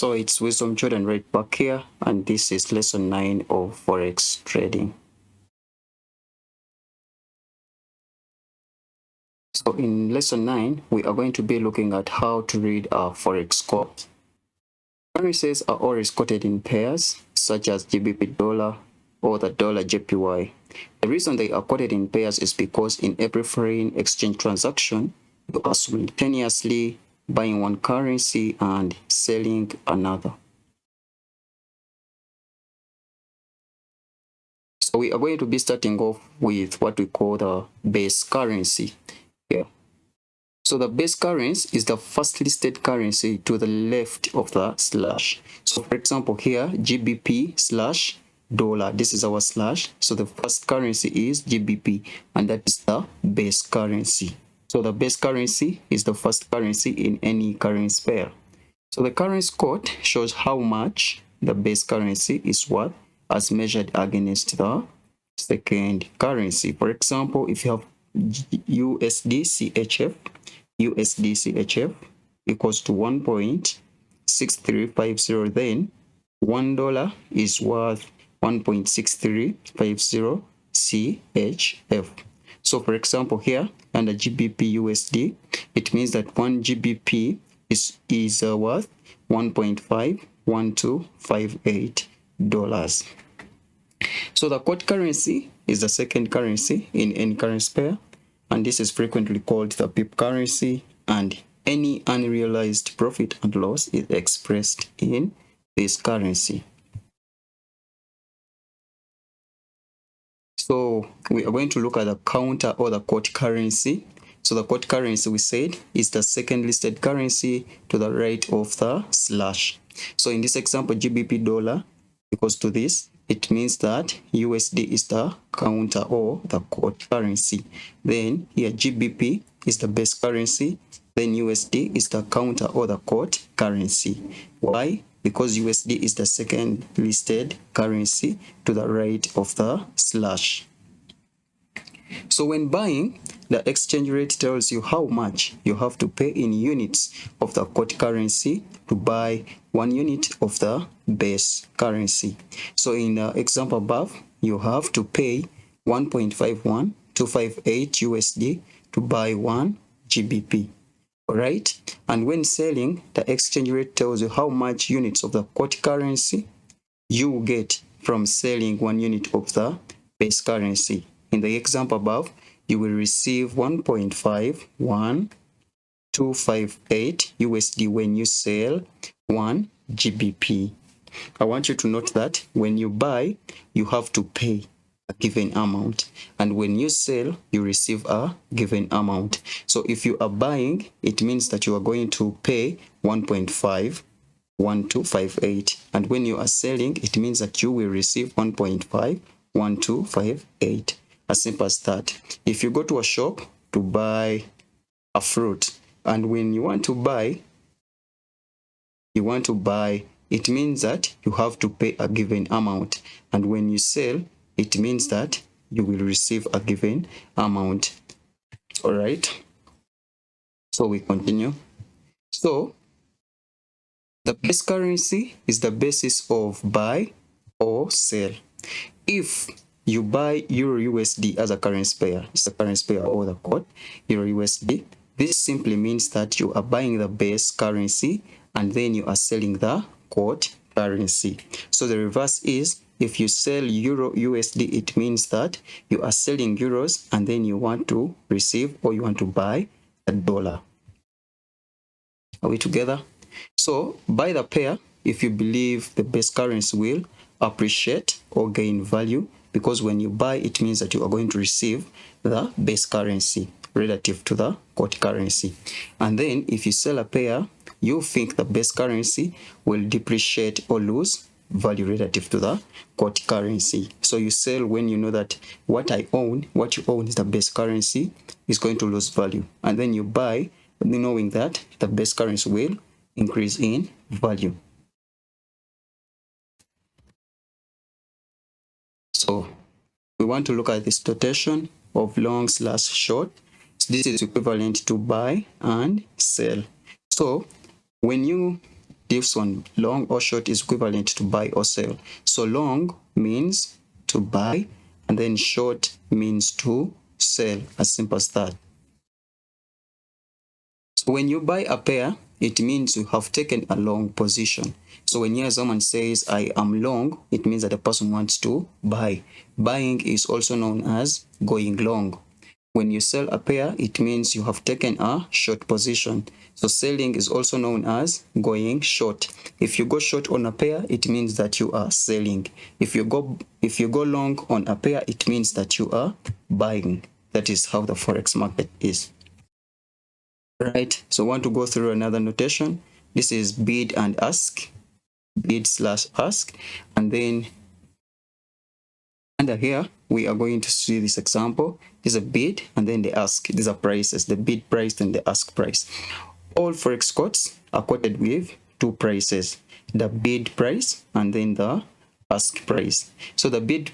So it's Wisdom Jordan right back here, and this is lesson 9 of Forex trading. So in lesson 9, we are going to be looking at how to read a Forex quote. Currencies are always quoted in pairs, such as GBP dollar or the dollar JPY. The reason they are quoted in pairs is because in every foreign exchange transaction, you are simultaneously buying one currency and selling another. So we are going to be starting off with what we call the base currency here. So the base currency is the first listed currency to the left of the slash. So for example here, GBP slash dollar, this is our slash. So the first currency is GBP, and that is the base currency. So the base currency is the first currency in any currency pair. So the currency quote shows how much the base currency is worth as measured against the second currency. For example, if you have USD CHF equals to 1.6350, then $1 is worth 1.6350 CHF. So for example here under GBP USD, it means that 1 GBP is worth $1.51258. So the quote currency is the second currency in any currency pair, and this is frequently called the pip currency, and any unrealized profit and loss is expressed in this currency. So we are going to look at the counter or the quote currency. So the quote currency, we said, is the second listed currency to the right of the slash. So in this example, GBP dollar equals to this. It means that USD is the counter or the quote currency. Then here GBP is the base currency. Then USD is the counter or the quote currency. Why? Because USD is the second listed currency to the right of the slash. So when buying, the exchange rate tells you how much you have to pay in units of the quote currency to buy 1 unit of the base currency. So in the example above, you have to pay 1.51258 USD to buy 1 GBP. Alright, and when selling, the exchange rate tells you how much units of the quote currency you get from selling 1 unit of the base currency. In the example above, you will receive 1.51258 USD when you sell 1 GBP. I want you to note that when you buy, you have to pay a given amount, and when you sell, you receive a given amount. So if you are buying, it means that you are going to pay 1.51258, and when you are selling, it means that you will receive 1.51258. As simple as that. If you go to a shop to buy a fruit, and when you want to buy, it means that you have to pay a given amount, and when you sell, it means that you will receive a given amount. All right, so we continue. So the base currency is the basis of buy or sell. If you buy Euro USD as a currency pair, it's a currency pair or the quote Euro USD, this simply means that you are buying the base currency and then you are selling the quote currency. So the reverse is, if you sell Euro USD, it means that you are selling euros and then you want to receive or you want to buy a dollar. Are we together? So buy the pair if you believe the base currency will appreciate or gain value, because when you buy, it means that you are going to receive the base currency relative to the quote currency. And then if you sell a pair, you think the base currency will depreciate or lose value relative to the quote currency. So you sell when you know that what you own is the base currency is going to lose value, and then you buy knowing that the base currency will increase in value. So we want to look at this notation of long/short. This is equivalent to buy and sell. So when you this one, long or short, is equivalent to buy or sell. So long means to buy, and then short means to sell, as simple as that. So when you buy a pair, it means you have taken a long position. So when you hear someone says, I am long, it means that the person wants to buy. Buying is also known as going long. When you sell a pair, it means you have taken a short position. So selling is also known as going short. If you go short on a pair, it means that you are selling. If you go long on a pair, it means that you are buying. That is how the Forex market is. Right, so I want to go through another notation. This is bid and ask, bid slash ask, and then under here we are going to see this example. This is a bid and then the ask. These are prices, the bid price and the ask price. All Forex quotes are quoted with two prices, the bid price and then the ask price. So the bid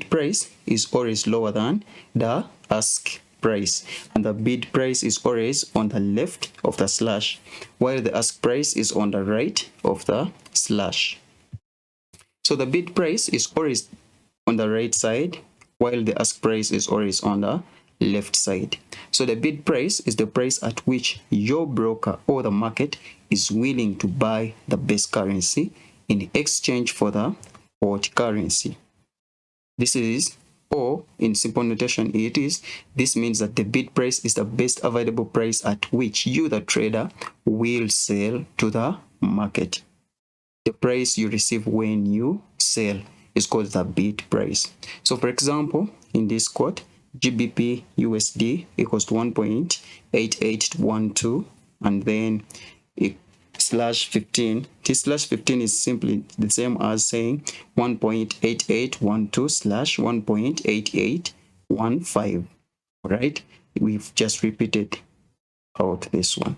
price is always lower than the ask price, and the bid price is always on the left of the slash, while the ask price is on the right of the slash. So the bid price is always on the right side, while the ask price is always on the left side. So the bid price is the price at which your broker or the market is willing to buy the best currency in exchange for the quote currency. This is, or in simple notation, this means that the bid price is the best available price at which you, the trader, will sell to the market. The price you receive when you sell is called the bid price. So for example, in this quote, GBP USD equals to 1.8812, and then slash 15. This slash 15 is simply the same as saying 1.8812 slash 1.8815. All right, we've just repeated out this one.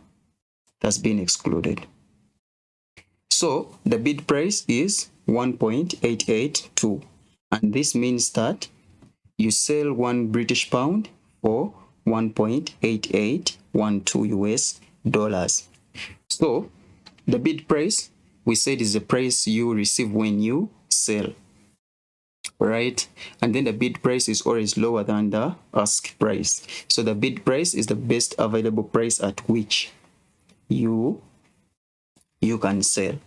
That's been excluded. So the bid price is 1.882, and this means that you sell 1 British pound for 1.8812 US dollars. So the bid price, we said, is the price you receive when you sell, right? And then the bid price is always lower than the ask price. So the bid price is the best available price at which you can sell.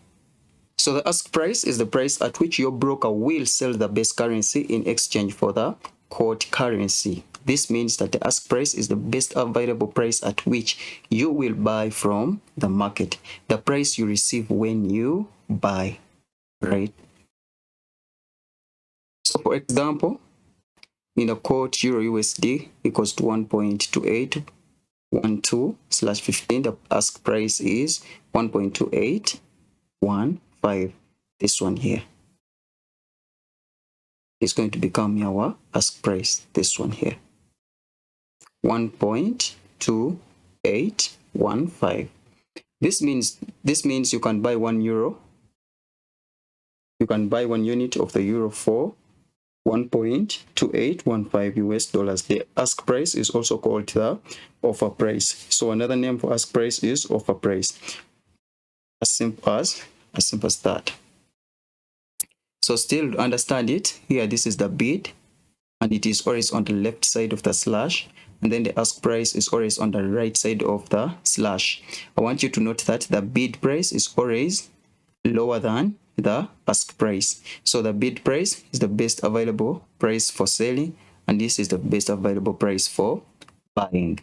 So the ask price is the price at which your broker will sell the best currency in exchange for the quote currency. This means that the ask price is the best available price at which you will buy from the market, the price you receive when you buy, right? So for example, in a quote, Euro USD equals to 1.2812 slash 15, the ask price is 1.2815. This one here is going to become our ask price, this one here, 1.2815. This means you can buy €1. You can buy 1 unit of the euro for 1.2815 US dollars. The ask price is also called the offer price. So another name for ask price is offer price. As simple as that. So still to understand it, here this is the bid, and it is always on the left side of the slash, and then the ask price is always on the right side of the slash. I want you to note that the bid price is always lower than the ask price. So the bid price is the best available price for selling, and this is the best available price for buying.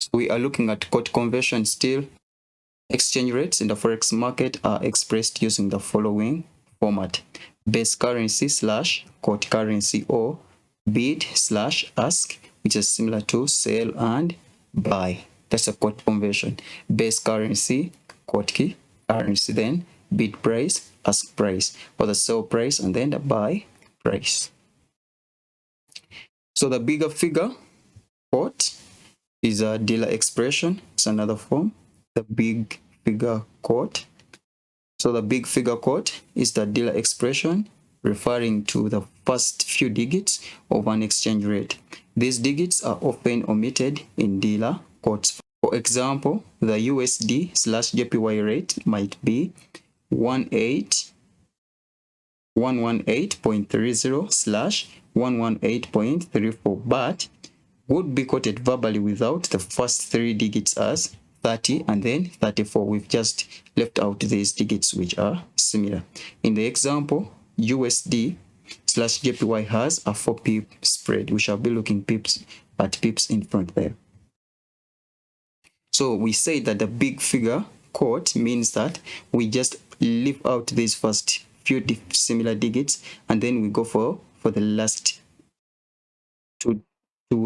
So we are looking at quote conversion still. Exchange rates in the Forex market are expressed using the following format: base currency slash quote currency, or bid slash ask, which is similar to sell and buy. That's a quote conversion. Base currency, quote key currency, then bid price, ask price, or the sell price, and then the buy price. So the bigger figure quote is a dealer expression. It's another form. The big figure quote. So the big figure quote is the dealer expression referring to the first few digits of an exchange rate. These digits are often omitted in dealer quotes. For example, the USD/JPY rate might be 118.30/118.34, but would be quoted verbally without the first three digits as 30 and then 34. We've just left out these digits which are similar. In the example, USD/JPY has a 4 pip spread. We shall be looking at pips in front there. So we say that the big figure quote means that we just leave out these first few similar digits and then we go for the last two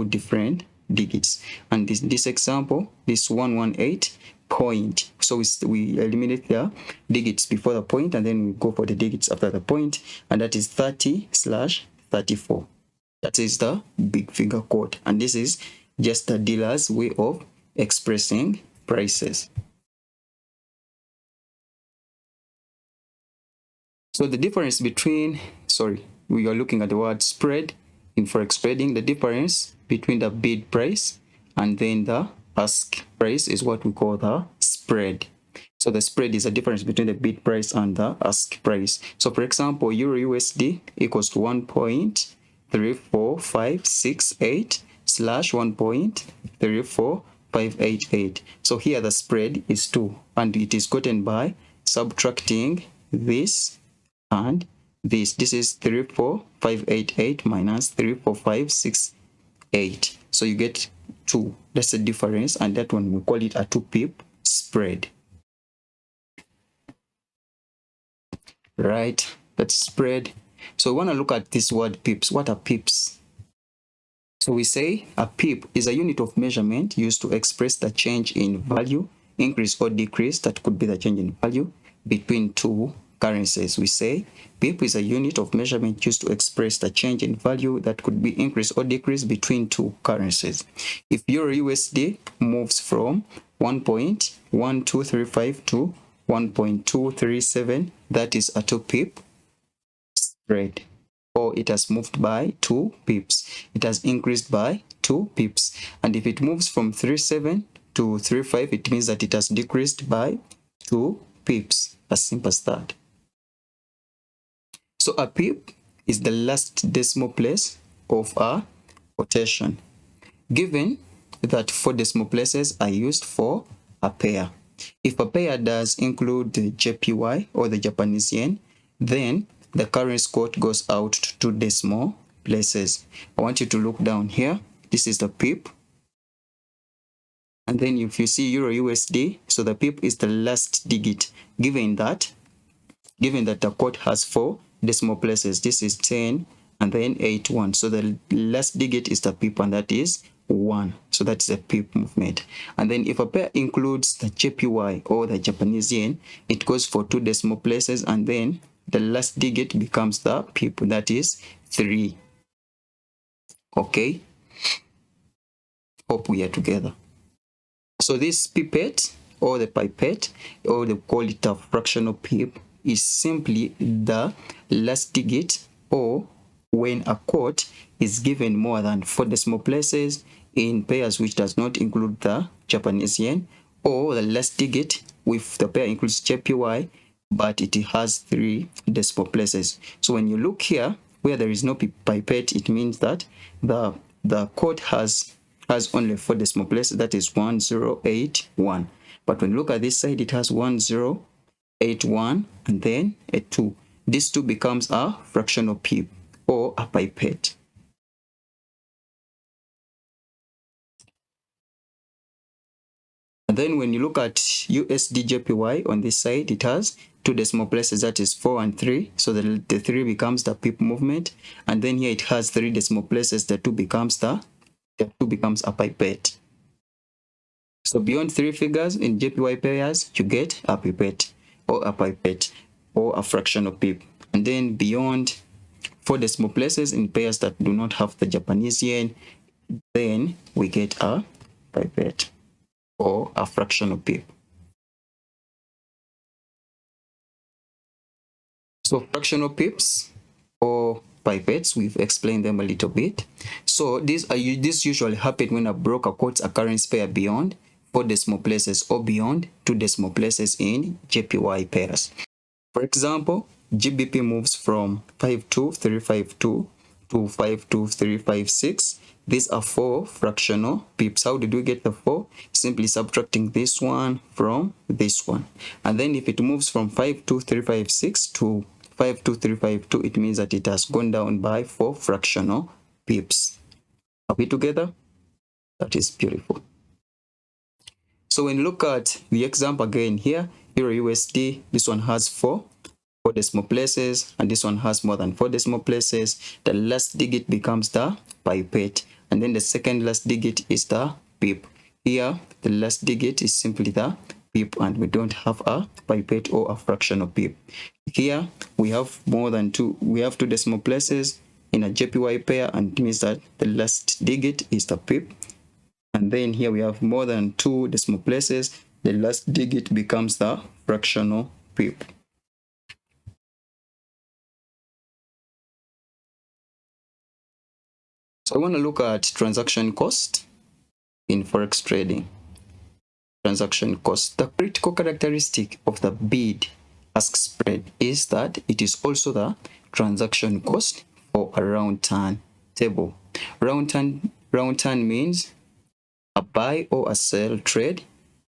different digits. And this example, this 118 point, so we eliminate the digits before the point and then we go for the digits after the point, and that is 30/34. That is the big figure quote, and this is just the dealer's way of expressing prices. So the difference between, we are looking at the word spread in forex trading. The difference between the bid price and then the ask price is what we call the spread. So the spread is the difference between the bid price and the ask price. So for example, Euro USD equals to 1.34568/1.34588. So here the spread is 2, and it is gotten by subtracting this and this. This is 34588 minus 34568. So you get 2. That's the difference, and that one we call it a 2 pip spread. Right, that's spread. So we want to look at this word pips. What are pips? So we say a pip is a unit of measurement used to express the change in value, increase or decrease, that could be the change in value, between two currencies. We say pip is a unit of measurement used to express the change in value that could be increase or decrease between two currencies. If Euro USD moves from 1.1235 to 1.237, that is a 2 pip spread, or it has moved by 2 pips. It has increased by 2 pips. And if it moves from 37 to 35, it means that it has decreased by 2 pips. As simple as that. So a pip is the last decimal place of a quotation, given that 4 decimal places are used for a pair. If a pair does include the JPY or the Japanese yen, then the currency quote goes out to 2 decimal places. I want you to look down here. This is the pip. And then if you see Euro USD, so the pip is the last digit, given that the quote has 4 decimal places. This is 10 and then 81. So the last digit is the pip, and that is 1. So that's a pip movement. And then if a pair includes the JPY or the Japanese yen, it goes for 2 decimal places, and then the last digit becomes the pip, that is 3. Okay, hope we are together. So this pipette or the pipette, or they call it a fractional pip, is simply the last digit, or when a quote is given more than 4 decimal places in pairs which does not include the Japanese yen, or the last digit with the pair includes JPY but it has 3 decimal places. So when you look here where there is no pipette, it means that the quote has only 4 decimal places, that is 1081. But when you look at this side, it has 1081 and then a 2. This 2 becomes a fractional pip or a pipette. And then when you look at USD JPY on this side, it has 2 decimal places, that is 4 and 3. So the 3 becomes the pip movement. And then here it has 3 decimal places, the 2 becomes a pipette. So beyond 3 figures in JPY pairs, you get a pipette or a fractional pip. And then beyond 4 decimal places in pairs that do not have the Japanese yen, then we get a pipette or a fractional pip. So fractional pips or pipettes. We've explained them a little bit. So this usually happen when a broker quotes a currency pair beyond 4 decimal places or beyond 2 decimal places in JPY pairs. For example, GBP moves from 52352 to 52356. These are 4 fractional pips. How did we get the 4? Simply subtracting this one from this one. And then if it moves from 52356 to 52352, it means that it has gone down by 4 fractional pips. Are we together? That is beautiful. So when you look at the example again here, Euro USD, this one has 4 decimal places, and this one has more than 4 decimal places. The last digit becomes the pipette, and then the second last digit is the pip. Here, the last digit is simply the pip, and we don't have a pipette or a fractional pip. Here, we have more than 2. We have 2 decimal places in a JPY pair, and it means that the last digit is the pip. And then here we have more than 2 decimal places. The last digit becomes the fractional pip. So I want to look at transaction cost in Forex trading. Transaction cost. The critical characteristic of the bid-ask spread is that it is also the transaction cost for a round turn table. Round turn means a buy or a sell trade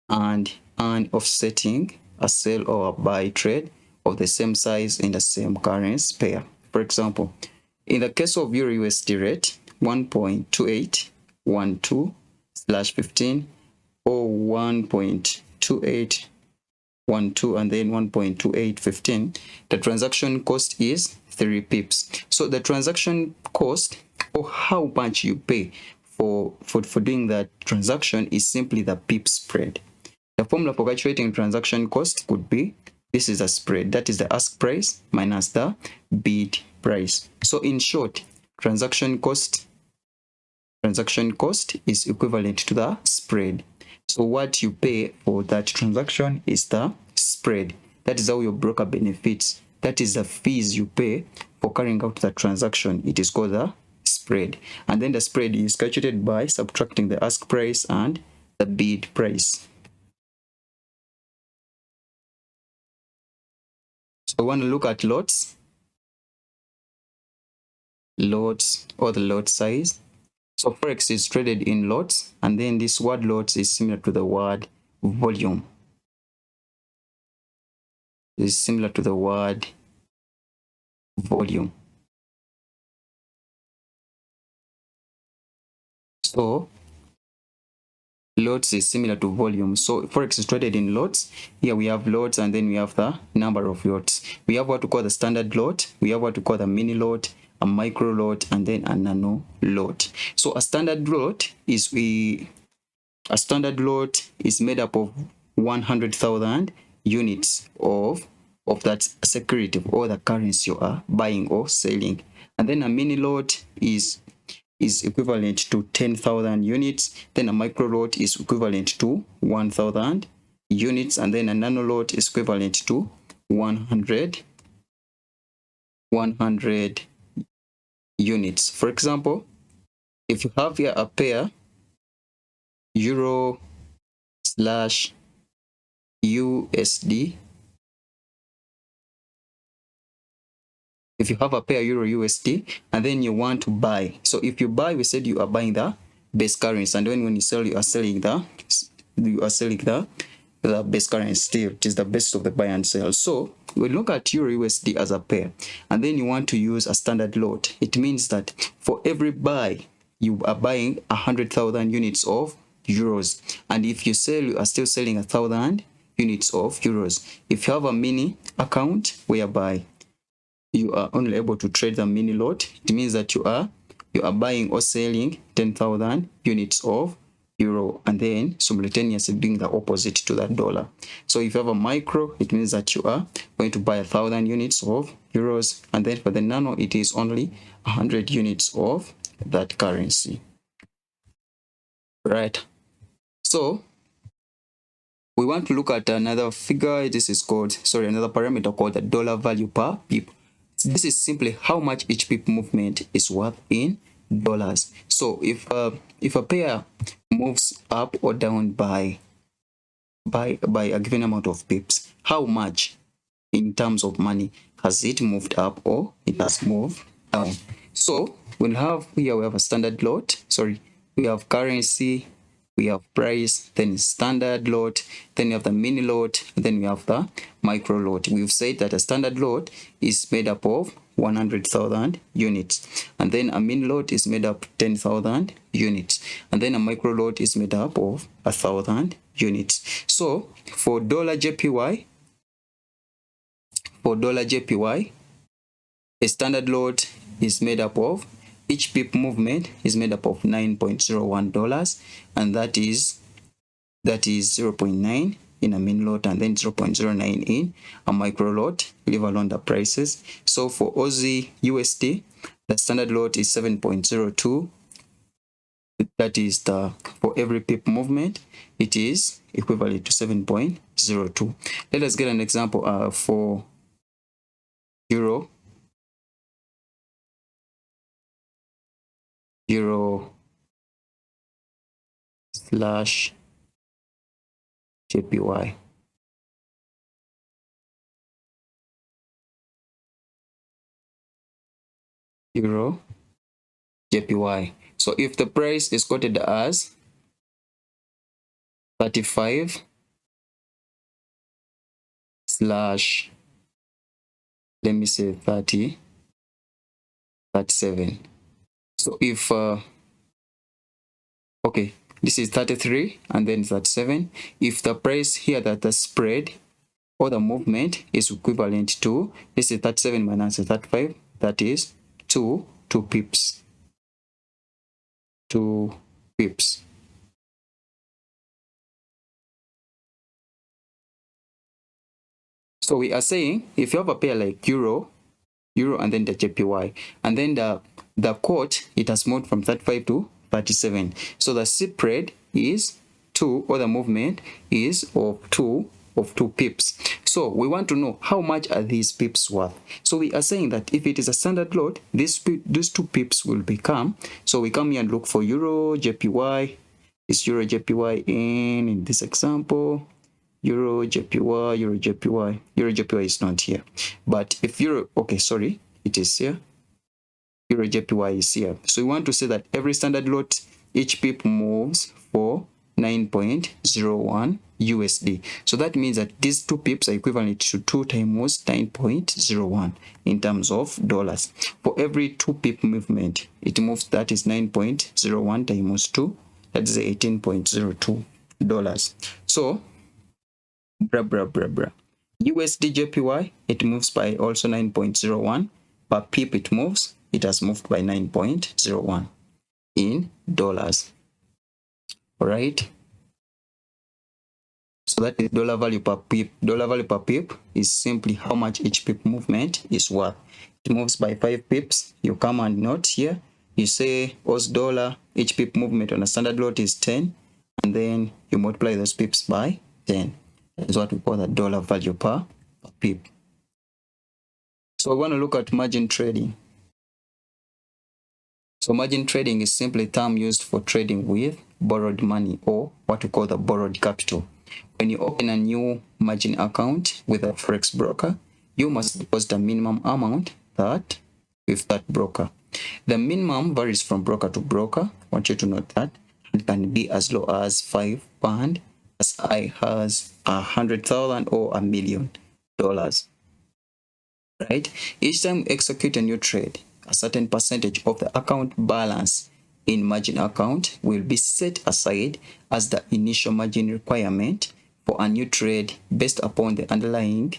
and an offsetting a sell or a buy trade of the same size in the same currency pair. For example, in the case of Euro USD rate 1.2812/15 or 1.2812 and then 1.2815, the transaction cost is 3 pips. So the transaction cost, or how much you pay for doing that transaction, is simply the pip spread. The formula for calculating transaction cost could be, this is a spread, that is the ask price minus the bid price. So in short, transaction cost is equivalent to the spread. So what you pay for that transaction is the spread. That is how your broker benefits. That is the fees you pay for carrying out the transaction. It is called the spread. And then the spread is calculated by subtracting the ask price and the bid price. So I want to look at lots or the lot size. So Forex is traded in lots, and then this word lots is similar to the word volume. Is similar to the word volume. So lots is similar to volume. So Forex is traded in lots. Here we have lots, and then we have the number of lots. We have what we call the standard lot, we have what we call the mini lot, a micro lot, and then a nano lot. So a standard lot is made up of 100,000 units of that security or the currency you are buying or selling. And then a mini lot is equivalent to 10,000 units. Then a micro lot is equivalent to 1,000 units, and then a nano lot is equivalent to 100 units. For example, if you have here a pair Euro/USD, if you have a pair Euro USD and then you want to buy, so if you buy, we said you are buying the base currency, and then when you sell, you are selling the base currency still. It is the best of the buy and sell. So we look at Euro USD as a pair, and then you want to use a standard lot. It means that for every buy, you are buying 100,000 units of euros, and if you sell, you are still selling 1,000 units of euros. If you have a mini account whereby you are only able to trade the mini lot, it means that you are buying or selling 10,000 units of euro, and then simultaneously doing the opposite to that dollar. So if you have a micro, it means that you are going to buy 1,000 units of euros, and then for the nano, it is only 100 units of that currency. Right. So we want to look at another figure. This is called, another parameter called the dollar value per pip. This is simply how much each pip movement is worth in dollars. So if a pair moves up or down by a given amount of pips, how much in terms of money has it moved up or it has moved down? So we have a standard lot. Sorry, we have currency, we have price, then standard lot, then we have the mini lot, then we have the micro lot. We've said that a standard lot is made up of 100,000 units, and then a mini lot is made up 10,000 units, and then a micro lot is made up of 1,000 units. So for $JPY, a standard lot is made up of, each pip movement is made up of $9.01, and that is 0.9 in a min lot and then 0.09 in a micro lot, leave alone the prices. So for Aussie USD, the standard lot is 7.02. That is for every pip movement, it is equivalent to 7.02. Let us get an example for euro slash JPY. Euro JPY. So if the price is quoted as 35 slash, let me say 37. So if okay, this is 33 and then 37. If the price here, that the spread or the movement is equivalent to, this is 37 minus 35, that is 2 pips. 2 pips. So we are saying if you have a pair like euro and then the JPY, and then the quote, it has moved from 35 to 37. So the spread is 2, or the movement is of 2 pips. So we want to know how much are these pips worth. So we are saying that if it is a standard lot, these 2 pips will become, so we come here and look for euro JPY. Is euro JPY in this example? Euro JPY is not here. But if euro, okay, sorry, it is here. Euro JPY is here. So we want to say that every standard lot, each pip moves for 9.01 USD. So that means that these 2 pips are equivalent to 2 times 9.01 in terms of dollars. For every 2 pip movement, it moves, that is 9.01 times 2, that is $18.02. So USD JPY, it moves by also 9.01 per pip. It has moved by 9.01 in dollars. All right, so that is dollar value per pip. Dollar value per pip is simply how much each pip movement is worth. It moves by 5 pips. You come and note here, you say Aus dollar, each pip movement on a standard lot is 10, and then you multiply those pips by 10. That is what we call the dollar value per pip. So I want to look at margin trading. So margin trading is simply a term used for trading with borrowed money, or what we call the borrowed capital. When you open a new margin account with a Forex broker, you must deposit a minimum amount that with that broker. The minimum varies from broker to broker. I want you to note that. It can be as low as £5, as high as 100,000 or $1 million. Right? Each time you execute a new trade, a certain percentage of the account balance in margin account will be set aside as the initial margin requirement for a new trade based upon the underlying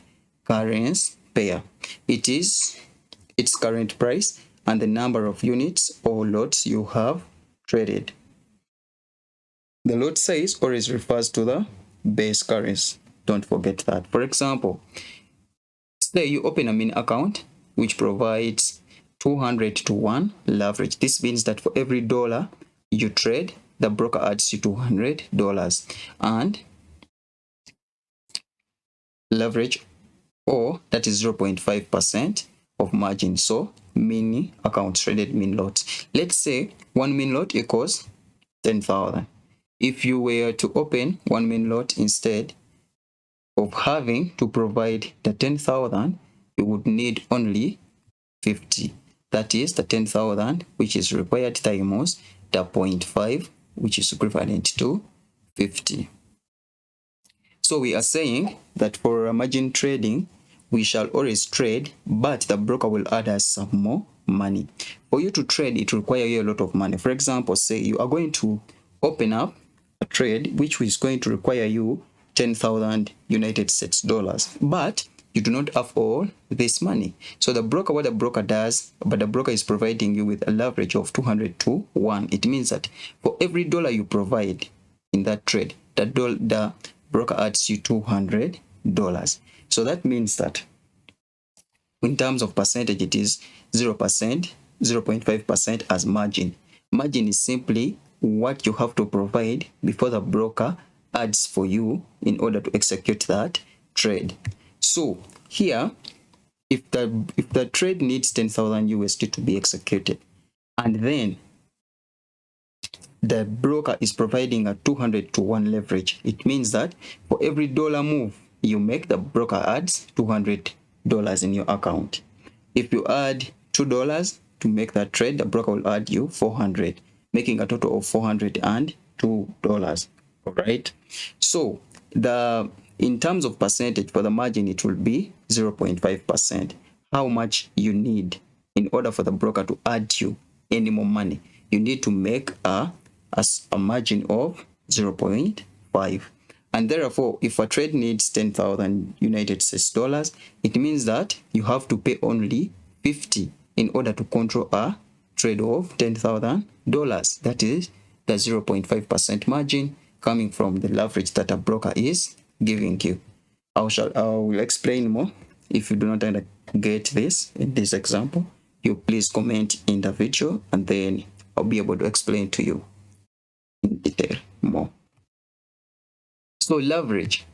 currency pair. It is its current price and the number of units or lots you have traded. The lot size always refers to the base currency. Don't forget that. For example, say you open a mini account which provides 200 to 1 leverage. This means that for every dollar you trade, the broker adds you $200, and leverage, or that is 0.5% of margin. So mini account traded min lots. Let's say 1 min lot equals 10,000. If you were to open 1 min lot instead of having to provide the 10,000, you would need only 50. That is the 10,000 which is required times the 0.5 which is equivalent to 50. So we are saying that for margin trading, we shall always trade, but the broker will add us some more money. For you to trade, it requires you a lot of money. For example, say you are going to open up a trade which is going to require you 10,000 United States dollars, but you do not have all this money. So the broker, what the broker does, but the broker is providing you with a leverage of 200 to 1. It means that for every dollar you provide in that trade, the broker adds you $200. So that means that in terms of percentage, it is 0%, 0.5% as margin. Margin is simply what you have to provide before the broker adds for you in order to execute that trade. So here, if the trade needs 10,000 USD to be executed, and then the broker is providing a 200 to 1 leverage, it means that for every dollar move you make, the broker adds $200 in your account. If you add $2 to make that trade, the broker will add you 400, making a total of $402. All right. So in terms of percentage for the margin, it will be 0.5%. How much you need in order for the broker to add you any more money? You need to make a margin of 0.5. And therefore, if a trade needs 10,000 United States dollars, it means that you have to pay only 50 in order to control a trade of $10,000. That is the 0.5% margin coming from the leverage that a broker is giving you. I will explain more. If you do not get this in this example, you please comment in the video, and then I'll be able to explain to you in detail more. So leverage.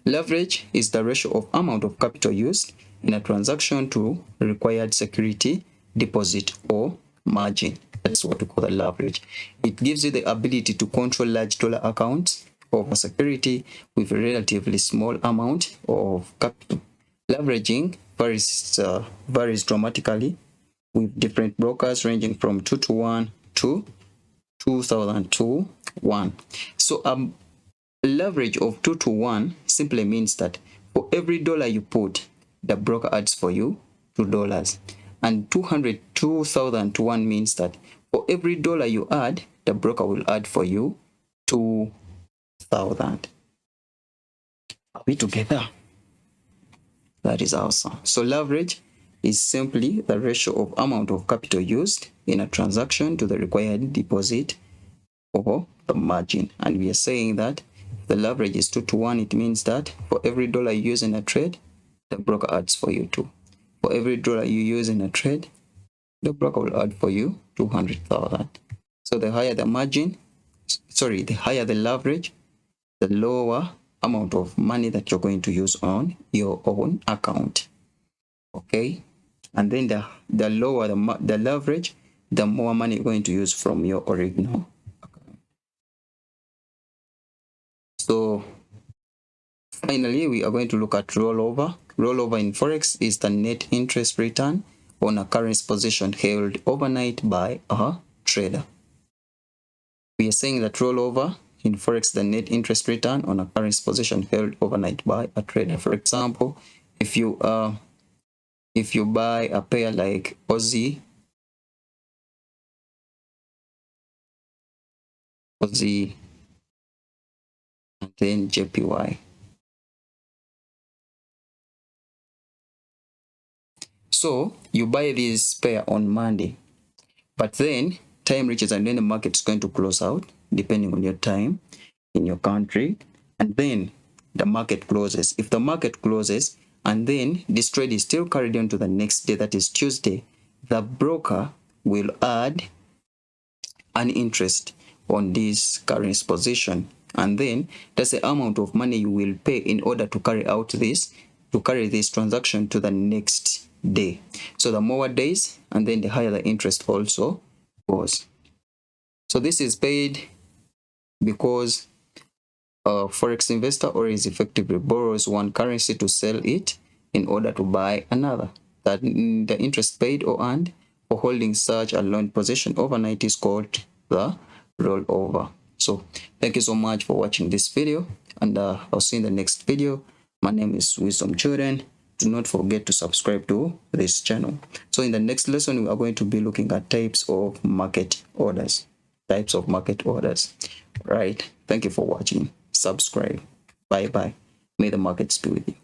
Leverage is the ratio of amount of capital used in a transaction to required security, deposit, or margin. That's what we call the leverage. It gives you the ability to control large dollar accounts of a security with a relatively small amount of capital. Leveraging varies dramatically with different brokers ranging from 2 to 1 to 2,000 to 1. So leverage of 2 to 1 simply means that for every dollar you put, the broker adds for you $2. And 2,000 to 1 means that for every dollar you add, the broker will add for you 2,000. Are we together? That is awesome. So leverage is simply the ratio of amount of capital used in a transaction to the required deposit or the margin. And we are saying that the leverage is 2 to 1. It means that for every dollar you use in a trade, the broker adds for you 2. For every dollar you use in a trade, the broker will add for you 200,000. So the higher the margin, the higher the leverage, the lower amount of money that you're going to use on your own account. Okay, and then the lower the leverage, the more money you're going to use from your original account. So finally, we are going to look at rollover. Rollover in Forex is the net interest return on a currency position held overnight by a trader. We are saying that rollover in Forex, the net interest return on a currency position held overnight by a trader. For example, if you buy a pair like Aussie and then JPY. So you buy this pair on Monday, but then time reaches and then the market is going to close out depending on your time in your country, and then the market closes. If the market closes and then this trade is still carried on to the next day, that is Tuesday, the broker will add an interest on this currency position, and then that's the amount of money you will pay in order to carry this transaction to the next day. So the more days, and then the higher the interest also goes. So this is paid because a forex investor always effectively borrows one currency to sell it in order to buy another. That the interest paid or earned for holding such a loan position overnight is called the rollover. So thank you so much for watching this video, and I'll see you in the next video. My name is Wisdom Children. Do not forget to subscribe to this channel. So in the next lesson, we are going to be looking at types of market orders. Types of market orders. Right. Thank you for watching. Subscribe. Bye bye. May the markets be with you.